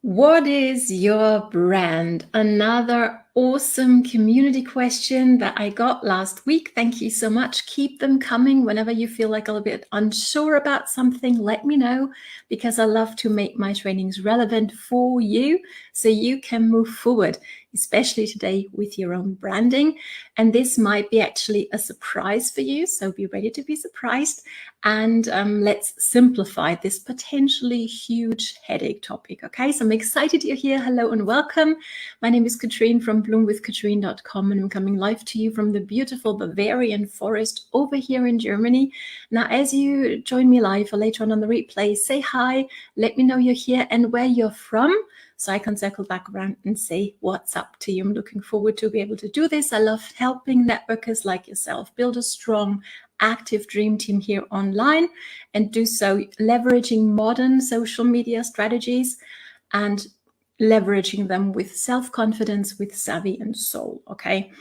What is your brand? Another awesome community question that I got last week. Thank you so much. Keep them coming whenever you feel like a little bit unsure about something. Let me know, because I love to make my trainings relevant for you so you can move forward, especially today with your own branding. And this might be actually a surprise for you, so be ready to be surprised. And let's simplify this potentially huge headache topic. Okay, so I'm excited you're here. Hello and welcome. My name is Katrin from bloomwithkatrin.com, and I'm coming live to you from the beautiful Bavarian forest over here in Germany. Now, as you join me live or later on the replay, say hi, let me know you're here and where you're from, so I can circle back around and say what's up to you. I'm looking forward to be able to do this. I love helping networkers like yourself build a strong, active dream team here online, and do so leveraging modern social media strategies and leveraging them with self-confidence, with savvy and soul. Okay,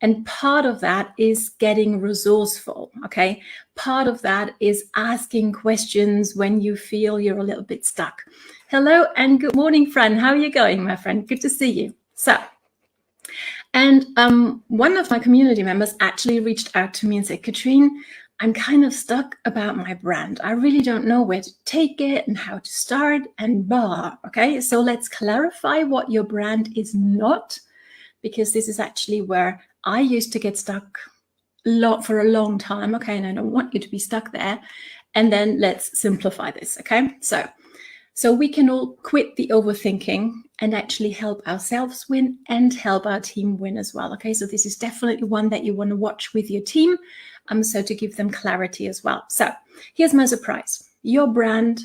and part of that is getting resourceful. Okay, part of that is asking questions when you feel you're a little bit stuck. Hello and good morning, friend. How are you going, my friend? Good to see you. And one of my community members actually reached out to me and said, Katrin, I'm kind of stuck about my brand. I really don't know where to take it and how to start and blah. Okay, so let's clarify what your brand is not, because this is actually where I used to get stuck for a long time. Okay, and I don't want you to be stuck there. And then let's simplify this. Okay, so we can all quit the overthinking and actually help ourselves win and help our team win as well. Okay, so this is definitely one that you want to watch with your team, so to give them clarity as well. So here's my surprise. Your brand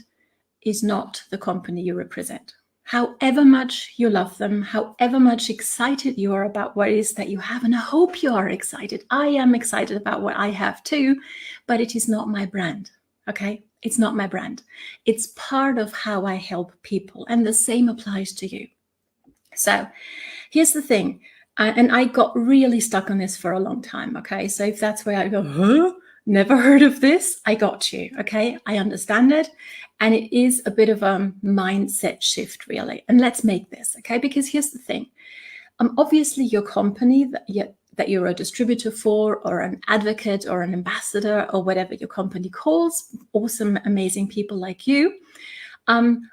is not the company you represent. However much you love them, however much excited you are about what it is that you have, and I hope you are excited. I am excited about what I have too, but it is not my brand. Okay, it's not my brand. It's part of how I help people, and the same applies to you. So here's the thing, and I got really stuck on this for a long time. Okay, so if that's where I go, huh? Never heard of this, I got you. Okay, I understand it, and it is a bit of a mindset shift, really. And let's make this, okay, because here's the thing. Obviously, your company that you're a distributor for, or an advocate or an ambassador, or whatever your company calls, awesome, amazing people like you,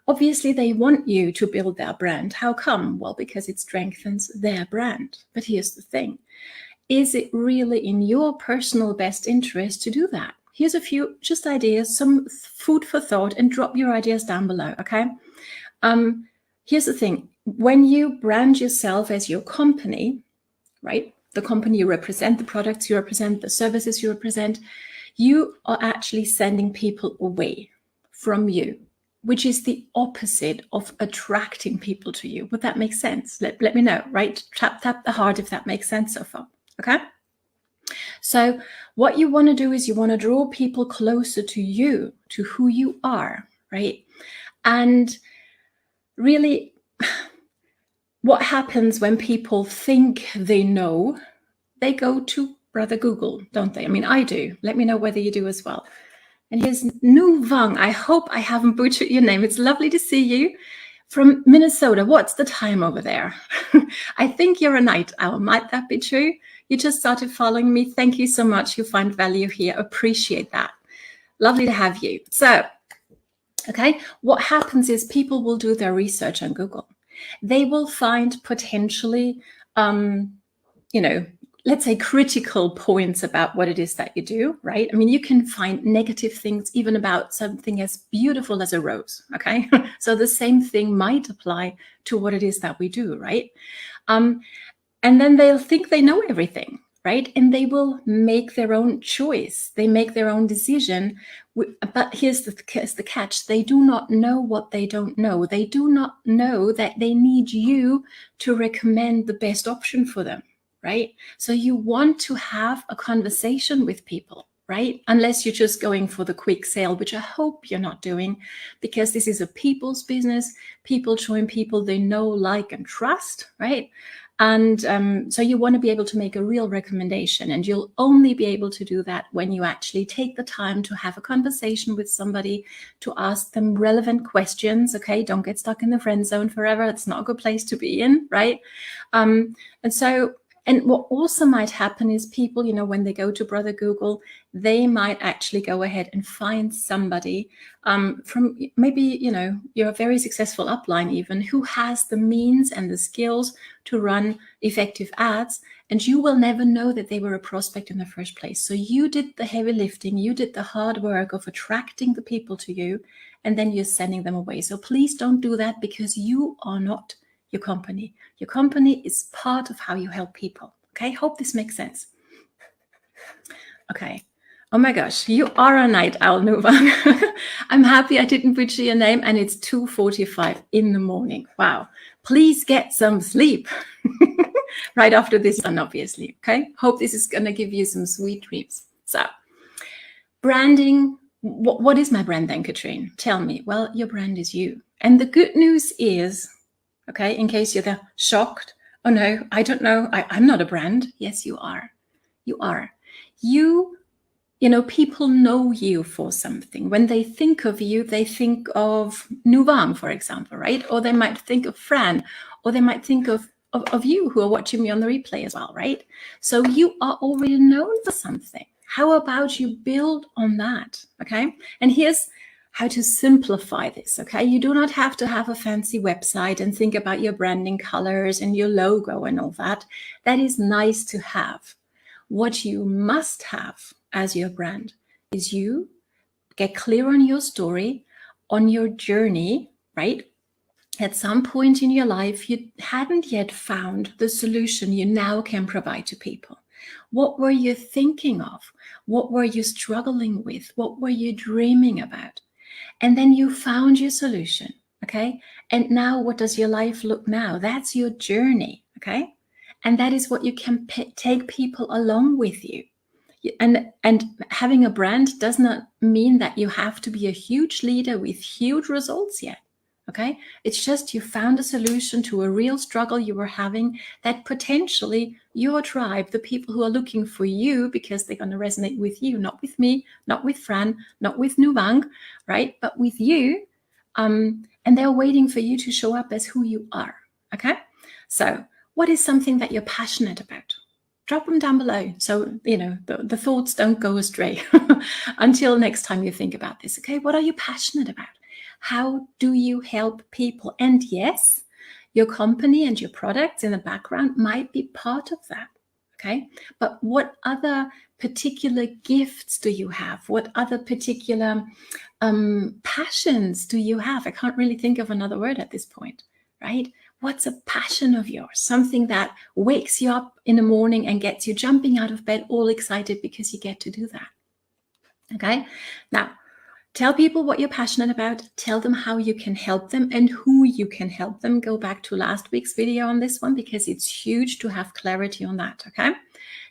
obviously they want you to build their brand. How come? Well, because it strengthens their brand. But here's the thing. Is it really in your personal best interest to do that? Here's a few just ideas, some food for thought, and drop your ideas down below, okay? Here's the thing. When you brand yourself as your company, right? The company you represent, the products you represent, the services you represent, you are actually sending people away from you, which is the opposite of attracting people to you. Would that make sense? Let me know, right? Tap the heart if that makes sense so far, okay? So what you want to do is you want to draw people closer to you, to who you are, right? And really, what happens when people think they know, they go to Brother Google, don't they? I mean, I do. Let me know whether you do as well. And here's Nu Vang. I hope I haven't butchered your name. It's lovely to see you from Minnesota. What's the time over there? I think you're a night owl. Might that be true? You just started following me. Thank you so much. You find value here. Appreciate that. Lovely to have you. So, okay, what happens is people will do their research on Google. They will find potentially, let's say critical points about what it is that you do, right? I mean, you can find negative things even about something as beautiful as a rose, okay? So the same thing might apply to what it is that we do, right? And then they'll think they know everything, right? And they will make their own choice. They make their own decision. But here's the catch. They do not know what they don't know. They do not know that they need you to recommend the best option for them, right? So you want to have a conversation with people, right? Unless you're just going for the quick sale, which I hope you're not doing, because this is a people's business. People join people they know, like, and trust, right? And so you want to be able to make a real recommendation, and you'll only be able to do that when you actually take the time to have a conversation with somebody, to ask them relevant questions. Okay, don't get stuck in the friend zone forever. It's not a good place to be in, right? And what also might happen is people, when they go to Brother Google, they might actually go ahead and find somebody from maybe, you're a very successful upline even, who has the means and the skills to run effective ads, and you will never know that they were a prospect in the first place. So you did the heavy lifting, you did the hard work of attracting the people to you, and then you're sending them away. So please don't do that, because you are not your company. Your company is part of how you help people. Okay, hope this makes sense. Okay. Oh my gosh, you are a night owl, Nuvan. I'm happy I didn't butcher your name, and it's 2:45 in the morning. Wow. Please get some sleep right after this one, obviously. Okay, hope this is going to give you some sweet dreams. So, branding. What is my brand then, Katrin? Tell me. Well, your brand is you. And the good news is, okay, in case you're there shocked, oh no, I don't know, I'm not a brand. Yes, you are. You are. People know you for something. When they think of you, they think of Nuvang, for example, right? Or they might think of Fran, or they might think of you who are watching me on the replay as well, right? So you are already known for something. How about you build on that, okay? And here's how to simplify this, okay? You do not have to have a fancy website and think about your branding colors and your logo and all that. That is nice to have. What you must have as your brand is you get clear on your story, on your journey, right? At some point in your life, you hadn't yet found the solution you now can provide to people. What were you thinking of? What were you struggling with? What were you dreaming about? And then you found your solution, okay? And now what does your life look now? That's your journey, okay? And that is what you can take people along with you. And having a brand does not mean that you have to be a huge leader with huge results yet, okay? It's just you found a solution to a real struggle you were having that potentially your tribe, the people who are looking for you because they're going to resonate with you, not with me, not with Fran, not with Nuvang, right? But with you. And they're waiting for you to show up as who you are, okay? So what is something that you're passionate about? Drop them down below so, the thoughts don't go astray until next time you think about this, okay? What are you passionate about? How do you help people? And yes, your company and your products in the background might be part of that, okay? But what other particular gifts do you have? What other particular passions do you have? I can't really think of another word at this point, right? What's a passion of yours? Something that wakes you up in the morning and gets you jumping out of bed all excited because you get to do that. Okay? Now, tell people what you're passionate about. Tell them how you can help them and who you can help them. Go back to last week's video on this one because it's huge to have clarity on that. Okay?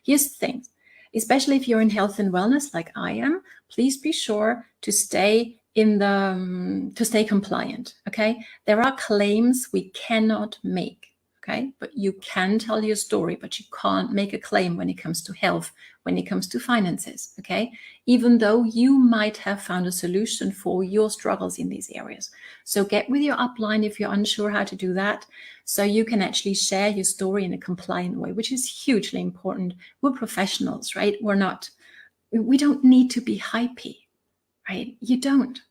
Here's the thing. Especially if you're in health and wellness like I am, please be sure to stay to stay compliant, okay? There are claims we cannot make, okay? But you can tell your story, but you can't make a claim when it comes to health, when it comes to finances, okay? Even though you might have found a solution for your struggles in these areas. So get with your upline if you're unsure how to do that, so you can actually share your story in a compliant way, which is hugely important. We're professionals, right? We don't need to be hypey, right? You don't.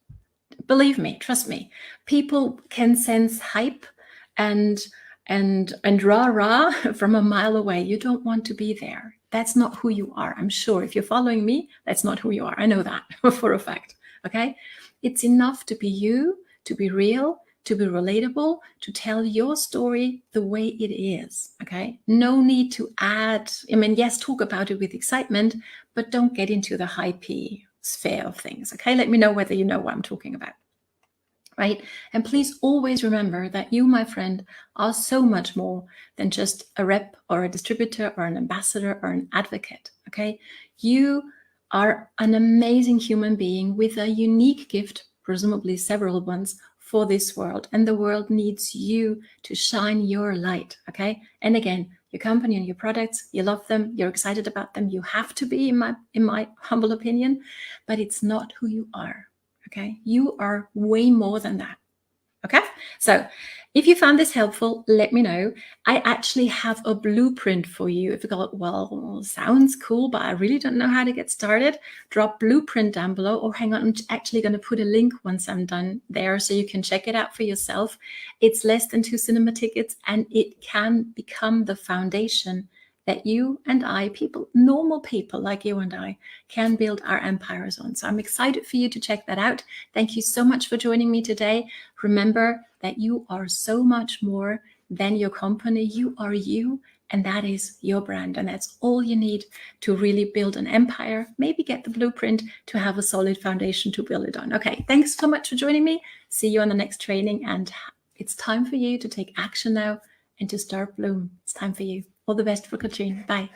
Believe me, trust me. People can sense hype and rah from a mile away. You don't want to be there. That's not who you are. I'm sure if you're following me, that's not who you are. I know that for a fact. Okay? It's enough to be you, to be real, to be relatable, to tell your story the way it is. Okay? No need to add. Yes, talk about it with excitement, but don't get into the hypey sphere of things. Okay, let me know whether you know what I'm talking about, right? And please always remember that you, my friend, are so much more than just a rep or a distributor or an ambassador or an advocate. Okay, you are an amazing human being with a unique gift, presumably several ones, for this world, and the world needs you to shine your light. Okay. And again, your company and your products, you love them, you're excited about them, you have to be, in my humble opinion, but it's not who you are. Okay. You are way more than that. Okay, so if you found this helpful, let me know. I actually have a blueprint for you. If you go, well, sounds cool, but I really don't know how to get started, drop blueprint down below, or hang on, I'm actually going to put a link once I'm done there so you can check it out for yourself. It's less than 2 cinema tickets, and it can become the foundation that you and I, people, normal people like you and I, can build our empires on. So I'm excited for you to check that out. Thank you so much for joining me today. Remember that you are so much more than your company. You are you, and that is your brand. And that's all you need to really build an empire. Maybe get the blueprint to have a solid foundation to build it on. Okay, thanks so much for joining me. See you on the next training. And it's time for you to take action now and to start bloom. It's time for you. All the best for Katrin. Bye.